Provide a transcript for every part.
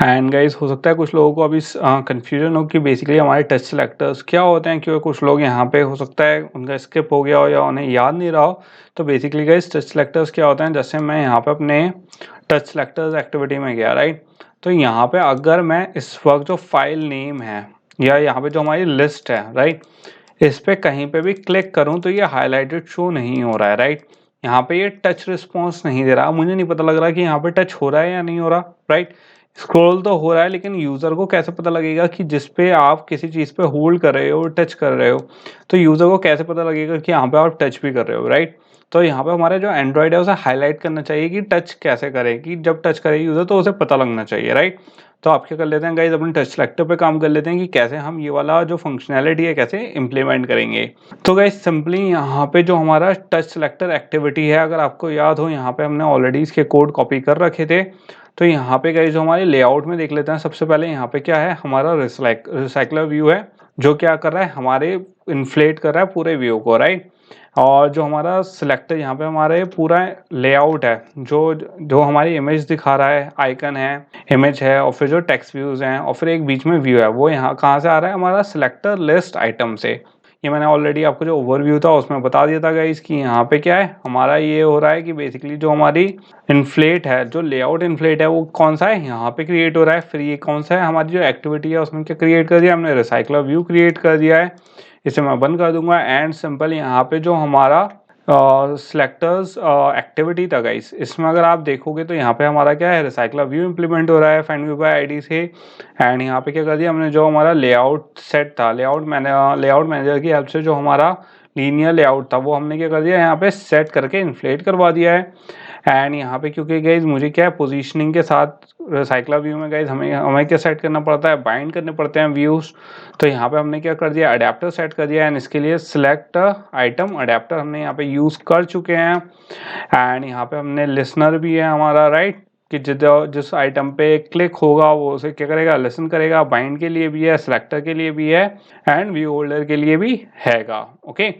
And guys हो सकता है कुछ लोगों को अभी कंफ्यूजन हो कि बेसिकली हमारे टच सेलेक्टर्स क्या होते हैं, क्योंकि कुछ लोग यहाँ पे हो सकता है उनका स्किप हो गया हो या उन्हें याद नहीं रहा हो। तो बेसिकली गाइस टच सेलेक्टर्स क्या होते हैं, जैसे मैं यहाँ पे अपने टच सेलेक्टर्स एक्टिविटी में गया, राइट। तो यहाँ पे अगर मैं इस वक्त जो फाइल नेम है या यहाँ पे जो हमारी लिस्ट है, राइट, इस पे कहीं पे भी क्लिक करूँ तो ये हाईलाइटेड शो नहीं हो रहा है, राइट। यहाँ पे ये टच रिस्पॉन्स नहीं दे रहा, मुझे नहीं पता लग रहा कि यहाँ पे टच हो रहा है या नहीं हो रहा, राइट। स्क्रॉल तो हो रहा है लेकिन यूजर को कैसे पता लगेगा कि जिस पे आप किसी चीज पे होल्ड कर रहे हो, टच कर रहे हो, तो यूजर को कैसे पता लगेगा कि यहाँ पे आप टच भी कर रहे हो, राइट। तो यहाँ पे हमारा जो एंड्रॉइड है उसे हाईलाइट करना चाहिए कि टच कैसे करे, कि जब टच करे यूजर तो उसे पता लगना चाहिए, राइट। तो आप क्या कर लेते हैं गाइज, अपने टच सेलेक्टर पे काम कर लेते हैं कि कैसे हम ये वाला जो फंक्शनैलिटी है कैसे इम्प्लीमेंट करेंगे। तो गाइज सिंपली यहाँ पे जो हमारा टच सेलेक्टर एक्टिविटी है, अगर आपको याद हो यहाँ पे हमने ऑलरेडी इसके कोड कॉपी कर रखे थे। तो यहाँ पे गाइज जो हमारे लेआउट में देख लेते हैं, सबसे पहले यहाँ पे क्या है, हमारा रिसाइकलर व्यू है जो क्या कर रहा है, हमारे इन्फ्लेट कर रहा है पूरे व्यू को, राइट। और जो हमारा सिलेक्टर यहाँ पे हमारे पूरा लेआउट है, जो जो हमारी इमेज दिखा रहा है, आइकन है, इमेज है, और फिर जो टेक्स्ट व्यूज हैं, और फिर एक बीच में व्यू है, वो यहाँ कहाँ से आ रहा है, हमारा सिलेक्टर लिस्ट आइटम से। ये मैंने ऑलरेडी आपको जो ओवरव्यू था उसमें बता दिया था गाइस कि यहाँ पे क्या है, हमारा ये हो रहा है कि बेसिकली जो हमारी इन्फ्लेट है, जो लेआउट इन्फ्लेट है वो कौन सा है, यहाँ पे क्रिएट हो रहा है। फिर ये कौन सा है, हमारी जो एक्टिविटी है उसमें क्या क्रिएट कर दिया हमने, रिसाइकलर व्यू क्रिएट कर दिया है। इसे मैं बंद कर दूंगा एंड सिंपल यहाँ पे जो हमारा सिलेक्टर्स एक्टिविटी था गाइस, इसमें अगर आप देखोगे तो यहाँ पे हमारा क्या है, रिसाइकलर व्यू इंप्लीमेंट हो रहा है फाइंड व्यू बाय आईडी से। एंड यहाँ पे क्या कर दिया हमने, जो हमारा लेआउट सेट था, लेआउट मैनेजर की हेल्प से जो हमारा लीनियर लेआउट था वो हमने क्या कर दिया, यहाँ पे सेट करके इन्फ्लेट करवा दिया है। एंड यहाँ पे क्योंकि गाइज मुझे क्या है, पोजीशनिंग के साथ रिसाइकलर व्यू में गाइज हमें हमें क्या सेट करना पड़ता है, बाइंड करने पड़ते हैं व्यूज। तो यहाँ पे हमने क्या कर दिया, अडेप्टर सेट कर दिया, एंड इसके लिए सिलेक्ट आइटम अडेप्टर हमने यहाँ पे यूज कर चुके हैं। एंड यहाँ पे हमने लिसनर भी है हमारा, राइट, कि जिस आइटम पे क्लिक होगा वो उसे क्या करेगा, लिसन करेगा। बाइंड के लिए भी है, सिलेक्टर के लिए भी है, एंड व्यू होल्डर के लिए भी हैगा। ओके,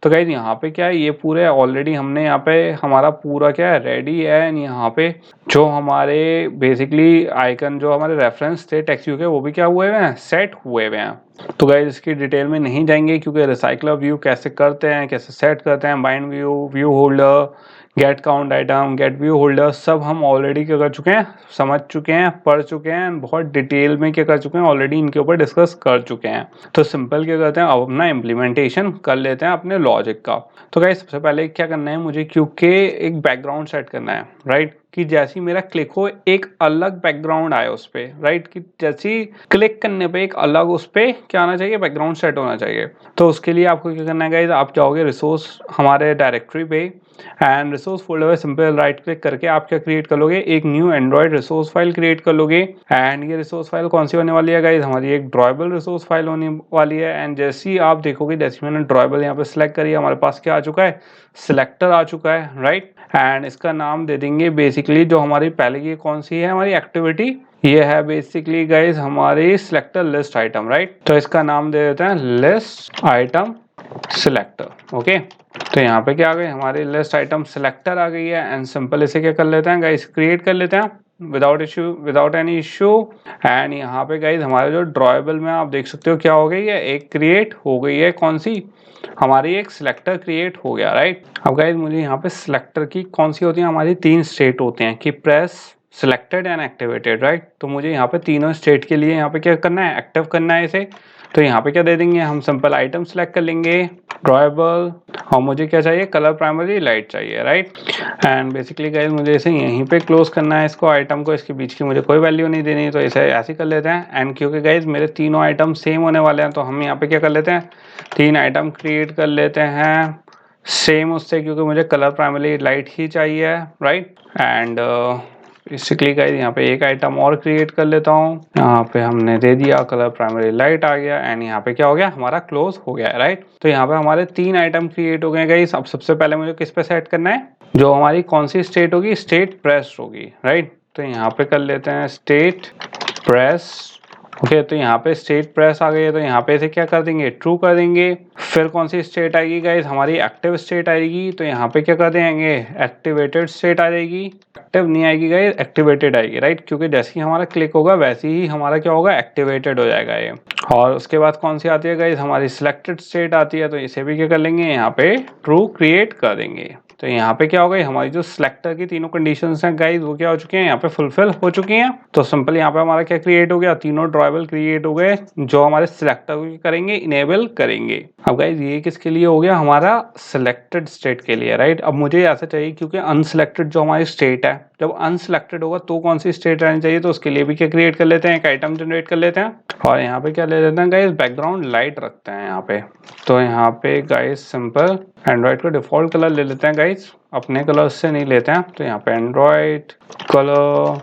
तो गाइज यहाँ पे क्या है, ये पूरे ऑलरेडी हमने यहाँ पे हमारा पूरा क्या है रेडी है। एंड यहाँ पे जो हमारे बेसिकली आइकन जो हमारे रेफरेंस थे टेक्स्ट व्यू के, वो भी क्या हुए हुए हैं, सेट हुए हुए हैं। तो गाइज इसकी डिटेल में नहीं जाएंगे क्योंकि रिसाइकलर व्यू कैसे करते हैं, कैसे सेट करते हैं, bind view, view holder, gate count item, gate view holder, सब हम ऑलरेडी क्या कर चुके हैं, समझ चुके हैं, पढ़ चुके हैं, बहुत डिटेल में क्या कर चुके हैं, ऑलरेडी इनके ऊपर डिस्कस कर चुके हैं। तो सिंपल क्या करते हैं, अब अपना इम्प्लीमेंटेशन कर लेते हैं अपने लॉजिक का। तो गाइस सबसे पहले क्या करना है मुझे, क्योंकि एक बैकग्राउंड सेट करना है, राइट, कि जैसी मेरा क्लिक हो एक अलग बैकग्राउंड आए उस पे, राइट, कि जैसी क्लिक करने पे एक अलग उस पे क्या आना चाहिए, बैकग्राउंड सेट होना चाहिए। तो उसके लिए आपको क्या करना है गाइस, आप जाओगे रिसोर्स हमारे डायरेक्टरी पे, एंड रिसोर्स फोल्डर में सिंपल राइट क्लिक करके आप क्या क्रिएट कर लोगे, एक new Android resource file create कर लोगे। एंड ये रिसोर्स फाइल कौन सी होने वाली है गाइस, हमारी एक ड्रॉयबल रिसोर्स फाइल होने वाली है। एंड जैसी आप देखोगे, जैसे मैंने ड्रॉयबल यहाँ पे सिलेक्ट करी, हमारे पास क्या आ चुका है, सिलेक्टर आ चुका है, राइट। एंड इसका नाम दे देंगे बेसिकली, जो हमारी पहले की कौन सी है हमारी एक्टिविटी, ये है बेसिकली गाइस हमारी सिलेक्टर लिस्ट आइटम, राइट। तो इसका नाम दे देते हैं लिस्ट आइटम सिलेक्टर। ओके, तो यहाँ पे क्या आ गई, हमारी लिस्ट आइटम सिलेक्टर आ गई है। एंड सिंपल इसे क्या कर लेते हैं गाइस, क्रिएट कर लेते हैं विदाउट एनी इशू। एंड यहाँ पे गाइस हमारे जो ड्रॉयबल में आप देख सकते हो क्या हो गई है, एक क्रिएट हो गई है, कौन सी, हमारी एक सिलेक्टर क्रिएट हो गया, राइट। अब गाइस मुझे यहाँ पे सिलेक्टर की कौन सी होती है, हमारी 3 स्टेट होते हैं कि press, selected and activated, right. तो मुझे यहाँ पे तीनों स्टेट के लिए यहाँ पे क्या करना है, एक्टिव करना है इसे। तो यहाँ पे क्या दे देंगे, हम सिंपल आइटम सेलेक्ट कर लेंगे, ड्रॉयबल, और मुझे क्या चाहिए, कलर प्राइमरी लाइट चाहिए, राइट। एंड बेसिकली गाइस मुझे इसे यहीं पे क्लोज करना है इसको, आइटम को, इसके बीच की मुझे कोई वैल्यू नहीं देनी, तो इसे ऐसे कर लेते हैं। एंड क्योंकि गाइस मेरे तीनों आइटम सेम होने वाले हैं, तो हम यहाँ पे क्या कर लेते हैं, 3 आइटम क्रिएट कर लेते हैं सेम उससे, क्योंकि मुझे कलर प्राइमरी लाइट ही चाहिए, राइट। एंड बेसिकली गाइस यहाँ पे एक आइटम और क्रिएट कर लेता हूँ, यहाँ पे हमने दे दिया कलर प्राइमरी लाइट आ गया। एंड यहाँ पे क्या हो गया, हमारा क्लोज हो गया, राइट। तो यहाँ पे हमारे 3 आइटम क्रिएट हो गए गाइस। अब सबसे पहले मुझे किस पे सेट करना है, जो हमारी कौन सी स्टेट होगी, स्टेट प्रेस होगी, राइट। तो यहाँ पे कर लेते हैं स्टेट प्रेस ओके, तो यहाँ पे स्टेट प्रेस आ गई है, तो यहाँ पे इसे क्या कर देंगे, ट्रू कर देंगे। फिर कौन सी स्टेट आएगी गाइस, हमारी एक्टिव स्टेट आएगी, तो यहाँ पे क्या कर देंगे, एक्टिवेटेड स्टेट आ जाएगी। एक्टिव नहीं आएगी गाइस, एक्टिवेटेड आएगी, राइट, क्योंकि जैसे ही हमारा क्लिक होगा वैसे ही हमारा क्या होगा, एक्टिवेटेड हो जाएगा ये। और उसके बाद कौन सी आती है गाइस, हमारी सिलेक्टेड स्टेट आती है, तो इसे भी क्या कर लेंगे, यहाँ पे ट्रू क्रिएट कर देंगे। तो यहाँ पे क्या होगा, हमारी जो सिलेक्टर की तीनों कंडीशंस हैं गाइस वो क्या हो चुके हैं, यहाँ पे फुलफिल हो चुकी हैं। तो सिंपल यहाँ पे हमारा क्या क्रिएट हो गया, तीनों ड्राइबल क्रिएट हो गए जो हमारे सिलेक्टर को करेंगे, इनेबल करेंगे। अब गाइस ये किसके लिए हो गया, हमारा सिलेक्टेड स्टेट के लिए, राइट। अब मुझे ऐसा चाहिए क्योंकि अनसिलेक्टेड जो हमारी स्टेट है, जब अनसिलेक्टेड होगा तो कौन सी स्टेट रहनी चाहिए, तो उसके लिए भी क्या क्रिएट कर लेते हैं, एक आइटम जनरेट कर लेते हैं। और यहाँ पे क्या ले लेते हैं गाइस, बैकग्राउंड लाइट रखते हैं यहाँ पे। तो यहाँ पे गाइस सिंपल एंड्रॉइड का डिफॉल्ट कलर ले लेते हैं गाइस, अपने कलर से नहीं लेते हैं। तो यहाँ पे एंड्रॉइड कलर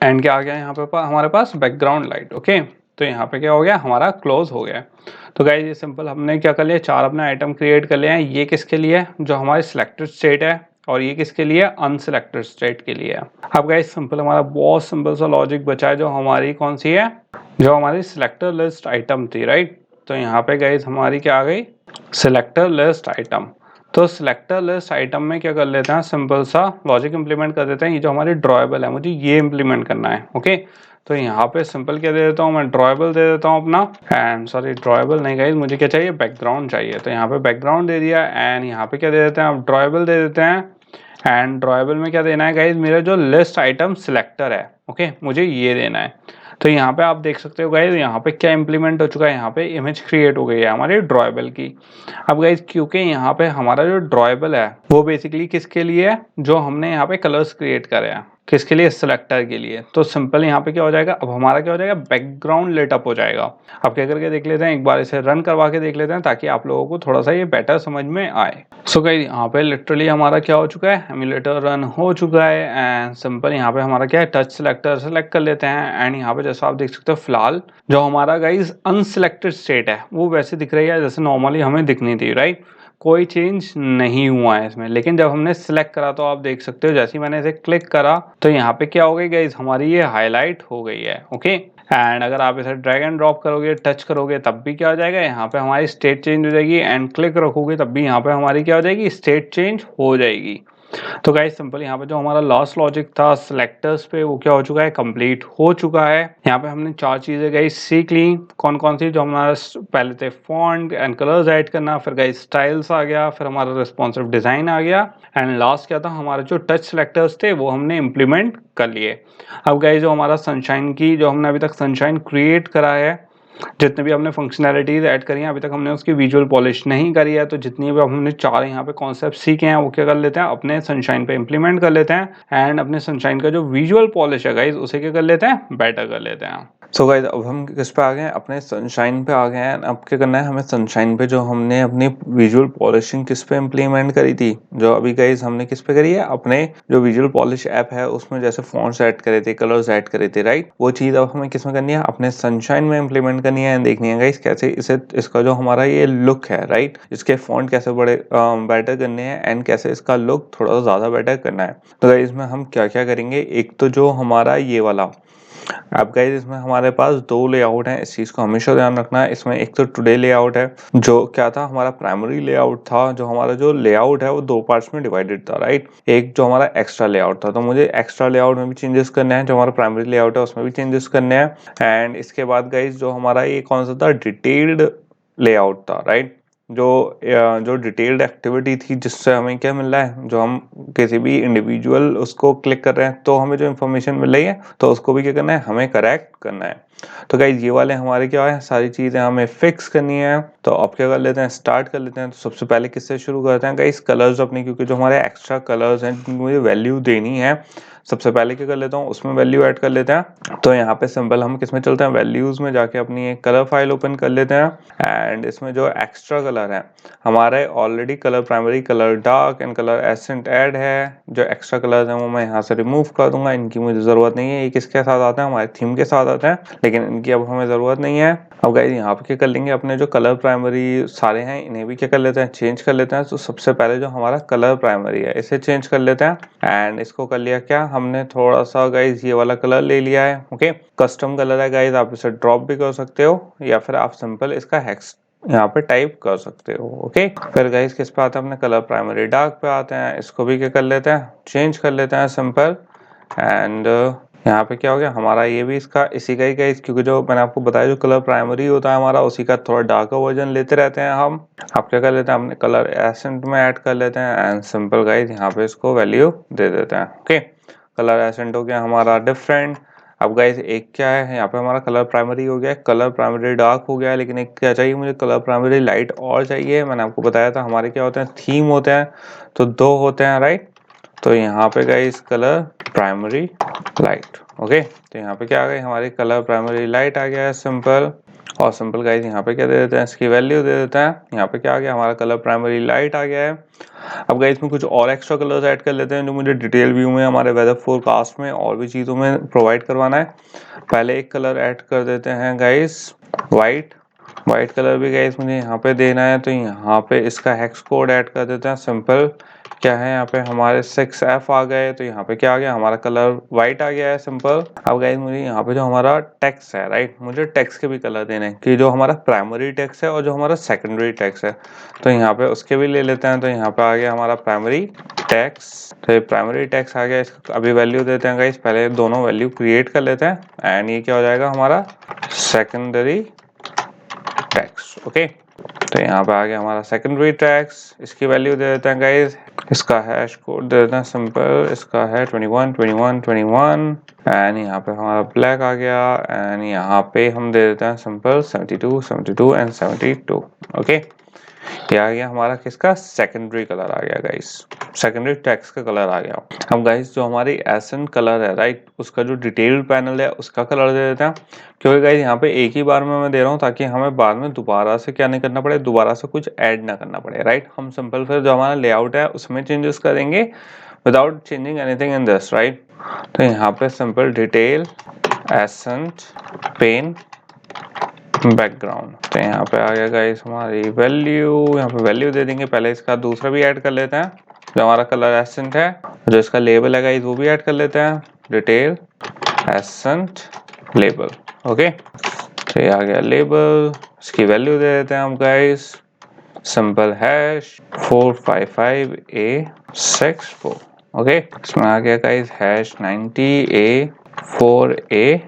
एंड क्या आ गया यहाँ पे हमारे पास बैकग्राउंड लाइट। ओके, तो यहाँ पे क्या हो गया, हमारा क्लोज हो गया। तो गाइस ये सिंपल हमने क्या कर लिया, 4 अपने आइटम क्रिएट कर लिए हैं। ये किसके लिए, जो हमारी सिलेक्टेड स्टेट है, और ये किसके लिए, अनसिलेक्टेड स्टेट के लिए। अब गाइस सिंपल हमारा बहुत सिंपल सा लॉजिक बचा है, जो हमारी कौन सी है, जो हमारी सिलेक्टर लिस्ट आइटम थी, राइट। तो यहाँ पे गाइस हमारी क्या आ गई, सिलेक्टर लिस्ट आइटम। तो सिलेक्टर लिस्ट आइटम में क्या कर लेते हैं, सिंपल सा लॉजिक इंप्लीमेंट कर देते हैं। ये जो हमारी ड्रॉएबल है, मुझे ये इंप्लीमेंट करना है। ओके, तो यहाँ पे सिंपल क्या दे देता हूँ, मैं ड्रॉएबल दे देता हूँ अपना, एंड सॉरी ड्रॉएबल नहीं गाइस, मुझे क्या चाहिए, बैकग्राउंड चाहिए। तो यहाँ पे बैकग्राउंड दे दिया, एंड यहाँ पे क्या दे देते हैं, अब ड्रॉएबल दे देते हैं। एंड ड्रॉएबल में क्या देना है गाइस, मेरा जो लिस्ट आइटम सिलेक्टर है, ओके, मुझे ये देना है। तो यहाँ पे आप देख सकते हो गाइस, यहाँ पे क्या इंप्लीमेंट हो चुका है, यहाँ पे इमेज क्रिएट हो गई है हमारे ड्रॉएबल की। अब गाइस क्योंकि यहाँ पे हमारा जो ड्रॉएबल है वो बेसिकली किसके लिए है, जो हमने यहाँ पे कलर्स क्रिएट करे हैं, किसके लिए, सिलेक्टर के लिए। तो सिंपल यहाँ पे क्या हो जाएगा, अब हमारा क्या हो जाएगा, बैकग्राउंड लेट अप हो जाएगा। अब क्या करके देख लेते हैं, एक बार इसे रन करवा के देख लेते हैं, ताकि आप लोगों को थोड़ा सा ये बेटर समझ में आए। सो गाइस यहाँ पे लिटरली हमारा क्या हो चुका है, एमुलेटर रन हो चुका है, एंड सिंपल यहाँ पे हमारा क्या है, टच सिलेक्टर सेलेक्ट कर लेते हैं। एंड यहाँ पे जैसा आप देख सकते हो, फिलहाल जो हमारा गाइस अनसिलेक्टेड स्टेट है वो वैसे दिख रही है जैसे नॉर्मली हमें दिखनी थी, राइट। कोई चेंज नहीं हुआ है इसमें। लेकिन जब हमने सिलेक्ट करा तो आप देख सकते हो, जैसे ही मैंने इसे क्लिक करा तो यहाँ पे क्या हो गई गाइस, हमारी ये हाईलाइट हो गई है। ओके, एंड अगर आप इसे ड्रैग एंड ड्रॉप करोगे, टच करोगे, तब भी क्या हो जाएगा, यहाँ पे हमारी स्टेट चेंज हो जाएगी। एंड क्लिक रखोगे तब भी यहाँ पे हमारी क्या हो जाएगी, स्टेट चेंज हो जाएगी। तो गाइस सिंपल यहाँ पे जो हमारा लास्ट लॉजिक था सिलेक्टर्स पे, वो क्या हो चुका है, कंप्लीट हो चुका है। यहाँ पे हमने 4 चीजें गाइस सीख ली। कौन कौन सी, जो हमारा पहले थे फॉन्ट एंड कलर्स ऐड करना, फिर गाइस स्टाइल्स आ गया, फिर हमारा रिस्पॉन्सिव डिजाइन आ गया, एंड लास्ट क्या था, हमारे जो टच सिलेक्टर्स थे वो हमने इम्प्लीमेंट कर लिए। अब गाइस जो हमारा सनशाइन की, जो हमने अभी तक सनशाइन क्रिएट करा है, जितने भी हमने फंक्शनैलिटीज ऐड करी हैं, अभी तक हमने उसकी विजुअल पॉलिश नहीं करी है। तो जितनी भी हमने 4 यहाँ पे कॉन्सेप्ट सीखे हैं वो क्या कर लेते हैं, अपने सनशाइन पे इंप्लीमेंट कर लेते हैं, एंड अपने सनशाइन का जो विजुअल पॉलिश है गाइस उसे क्या कर लेते हैं, बेटर कर लेते हैं। सो गाइस अब हम किस पे आ गए हैं, अपने सनशाइन पे आ गए हैं। अब क्या करना है हमें, सनशाइन पे जो हमने अपनी विजुअल पॉलिशिंग किस पे इम्प्लीमेंट करी थी, जो अभी गाइस हमने किस पे करी है, अपने जो विजुअल पॉलिश ऐप है उसमें जैसे फॉन्ट्स ऐड करे थे, कलर्स ऐड करे थे, राइट। वो चीज़ अब हमें किस में करनी है, अपने सनशाइन में इम्प्लीमेंट करनी है। देखनी है गाइस कैसे इसे, इसका जो हमारा ये लुक है, राइट, इसके फॉन्ट कैसे बड़े बेटर करने हैं, एंड कैसे इसका लुक थोड़ा सा ज़्यादा बेटर करना है। तो गाइस इसमें हम क्या क्या करेंगे, एक तो जो हमारा ये वाला, अब गाइस इसमें हमारे पास 2 लेआउट हैं, इस चीज़ को हमेशा ध्यान रखना है। इसमें एक तो टुडे लेआउट है, जो क्या था, हमारा प्राइमरी लेआउट था। जो हमारा जो लेआउट है वो 2 पार्ट्स में डिवाइडेड था, राइट। एक जो हमारा एक्स्ट्रा लेआउट था, तो मुझे एक्स्ट्रा लेआउट में भी चेंजेस करने हैं, जो हमारा प्राइमरी लेआउट है उसमें भी चेंजेस करने हैं। एंड इसके बाद गाइस जो हमारा ये कौन सा था, डिटेल्ड लेआउट था, राइट। जो डिटेल्ड एक्टिविटी थी, जिससे हमें क्या मिल रहा है, जो हम किसी भी इंडिविजुअल उसको क्लिक कर रहे हैं तो हमें जो इन्फॉर्मेशन मिल रही है, तो उसको भी क्या करना है, हमें करेक्ट करना है। तो गाइज ये वाले हमारे क्या है, सारी चीज़ें हमें फिक्स करनी है। तो अब क्या कर लेते हैं, स्टार्ट कर लेते हैं। तो सबसे पहले किससे शुरू करते हैं गाइज, कलर्स अपनी, क्योंकि जो हमारे एक्स्ट्रा कलर्स हैं जिनको मुझे वैल्यू देनी है, सबसे पहले क्या कर लेता हूँ, उसमें वैल्यू ऐड कर लेते हैं। तो यहाँ पे सिंपल हम किस में चलते हैं, वैल्यूज में जाके अपनी एक कलर फाइल ओपन कर लेते हैं। एंड इसमें जो एक्स्ट्रा कलर है हमारे, already colour primary, colour dark and colour accent add है। जो एक्स्ट्रा कलर है वो मैं यहाँ से रिमूव कर दूंगा, इनकी मुझे जरूरत नहीं है। ये किसके साथ आते हैं, हमारे थीम के साथ याद आते हैं, लेकिन इनकी अब हमें ज़रूरत नहीं है। अब गाइस यहाँ पे क्या कर लेंगे, अपने जो कलर प्राइमरी सारे हैं इन्हें भी क्या कर लेते हैं, चेंज कर लेते हैं। तो सबसे पहले जो हमारा कलर प्राइमरी है इसे चेंज कर लेते हैं। एंड इसको कर लिया क्या हमने, थोड़ा सा गाइस ये वाला कलर ले लिया है। ओके, कस्टम कलर है गाइस, आप इसे ड्रॉप भी कर सकते हो या फिर आप सिंपल इसका हेक्स यहाँ पे टाइप कर सकते हो। ओके, फिर गाइस किस पे आते हैं, अपने कलर प्राइमरी डार्क पे आते हैं। इसको भी क्या कर लेते हैं, चेंज कर लेते हैं सिंपल। एंड यहाँ पे क्या हो गया हमारा, ये भी इसका इसी का ही गाइस, क्योंकि जो मैंने आपको बताया जो कलर प्राइमरी होता है हमारा उसी का थोड़ा डार्कर वर्जन लेते रहते हैं हम। आप क्या कर लेते हैं, अपने कलर एसेंट में ऐड कर लेते हैं एंड सिंपल गाइस यहाँ पे इसको वैल्यू दे देते हैं। ओके, कलर एसेंट हो गया हमारा डिफरेंट। अब गाइस एक क्या है, यहाँ पे हमारा कलर प्राइमरी हो गया है, कलर प्राइमरी डार्क हो गया है, लेकिन एक क्या चाहिए मुझे, कलर प्राइमरी लाइट और चाहिए। मैंने आपको बताया था हमारे क्या होते हैं, थीम होते हैं, तो 2 होते हैं राइट। तो यहाँ पे guys colour primary light. Okay, तो यहाँ पे क्या आ गई हमारी, कलर प्राइमरी लाइट आ गया है सिंपल। और सिंपल गाइस यहाँ पे क्या दे देते हैं, इसकी वैल्यू दे देते हैं। यहाँ पे क्या आ गया हमारा, कलर प्राइमरी लाइट आ गया है। अब गाइस इसमें कुछ और एक्स्ट्रा कलर्स ऐड कर लेते हैं जो मुझे डिटेल व्यू में, हमारे वेदर फोरकास्ट में और भी चीज़ों में प्रोवाइड करवाना है। पहले एक कलर ऐड कर देते हैं गाइस, वाइट। वाइट कलर भी गाइस मुझे यहाँ पे देना है, तो यहाँ पे इसका हेक्स कोड ऐड कर देते हैं सिंपल। क्या है यहाँ पे हमारे 6F आ गए, तो यहाँ पे क्या आ गया हमारा, कलर वाइट आ गया है सिंपल। अब गाइस मुझे यहाँ पे जो हमारा टेक्स्ट है राइट, मुझे टेक्स्ट के भी कलर देने हैं, कि जो हमारा प्राइमरी टेक्स्ट है और जो हमारा सेकेंडरी टेक्स्ट है, तो यहाँ पे उसके भी ले लेते हैं। तो यहाँ पे आ गया हमारा प्राइमरी टेक्स्ट, तो ये प्राइमरी टेक्स्ट आ गया, इसका अभी वैल्यू देते हैं गाइस। पहले दोनों वैल्यू क्रिएट कर लेते हैं एंड ये क्या हो जाएगा हमारा सेकेंडरी टेक्स्ट। ओके, तो यहाँ पे आ गया हमारा सेकेंडरी टेक्स्ट, इसकी वैल्यू दे देते हैं गाइस। इसका हैश कोड दे देते हैं सिंपल, इसका है 21 21 21। एंड यहाँ पे हमारा ब्लैक आ गया एंड यहाँ पे हम दे देते हैं सिंपल 72 72 एंड 72। ओके, ये आ गया हमारा किसका, सेकेंडरी कलर आ गया गाइस, सेकेंडरी टेक्स्ट का कलर आ गया। अब गाइस जो हमारी एसेंट कलर है राइट, उसका जो डिटेल्ड पैनल है उसका कलर दे देते हैं। क्योंकि गाइस यहाँ पे एक ही बार में मैं दे रहा हूँ ताकि हमें बाद में दोबारा से क्या नहीं करना पड़े, दोबारा से कुछ ऐड ना करना पड़े राइट। हम सिंपल फिर जो हमारा लेआउट है उसमें चेंजेस करेंगे without changing anything in this right. तो यहाँ पे simple detail accent pen background, तो यहाँ पे आ गया गाइस हमारी वैल्यू, यहाँ पे वैल्यू दे देंगे। पहले इसका दूसरा भी ऐड कर लेते हैं, जो हमारा कलर एसेंट है, जो इसका लेबल है गाइस वो भी ऐड कर लेते हैं, डिटेल एसेंट लेबल। ओके, तो ये आ गया लेबल, इसकी वैल्यू दे देते हैं हम guys, simple hash 455A64। Okay, इसमें आ गया गाइस हैश 90A4A।